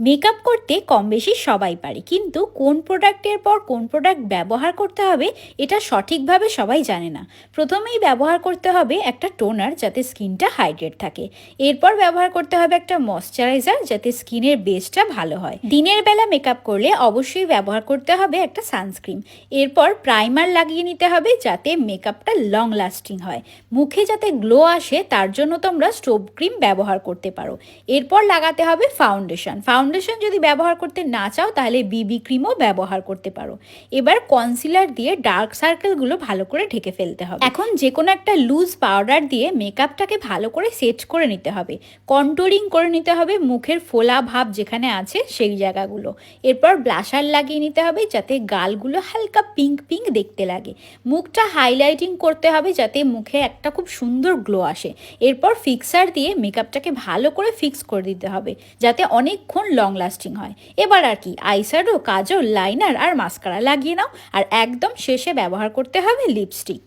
Makeup করতে কম বেশি সবাই পারে, কিন্তু কোন প্রোডাক্টের পর কোন প্রোডাক্ট ব্যবহার করতে হবে এটা সঠিকভাবে সবাই জানে না। প্রথমেই ব্যবহার করতে হবে একটা টোনার, যাতে স্কিনটা হাইড্রেট থাকে। এরপর ব্যবহার করতে হবে একটা ময়শ্চারাইজার, যাতে স্কিনের বেসটা ভালো হয়। দিনের বেলা মেকআপ করলে অবশ্যই ব্যবহার করতে হবে একটা সানস্ক্রিন। এরপর প্রাইমার লাগিয়ে নিতে হবে, যাতে মেকআপটা লং লাস্টিং হয়। মুখে যাতে গ্লো আসে তার জন্য তোমরা স্টোভ ক্রিম ব্যবহার করতে পারো। এরপর লাগাতে হবে ফাউন্ডেশন। যদি ব্যবহার করতে না চাও তাহলে বিবি ক্রিমও ব্যবহার করতে পারো। এবার কনসিলার দিয়ে ডার্ক সার্কেলগুলো ভালো করে ঢেকে ফেলতে হবে। এখন যে কোনো একটা লুজ পাউডার দিয়ে মেকআপটাকে ভালো করে সেট করে নিতে হবে। কন্ট্রোলিং করে নিতে হবে মুখের ফোলা ভাব যেখানে আছে সেই জায়গাগুলো। এরপর ব্লাশার লাগিয়ে নিতে হবে, যাতে গালগুলো হালকা পিঙ্ক পিঙ্ক দেখতে লাগে। মুখটা হাইলাইটিং করতে হবে, যাতে মুখে একটা খুব সুন্দর গ্লো আসে। এরপর ফিক্সার দিয়ে মেকআপটাকে ভালো করে ফিক্স করে দিতে হবে, যাতে অনেকক্ষণ লং লাস্টিং হয়। এবার আর কি, আইশ্যাডো, কাজল, লাইনার আর মাস্কারা লাগিয়ে নাও। আর একদম শেষে ব্যবহার করতে হবে লিপস্টিক।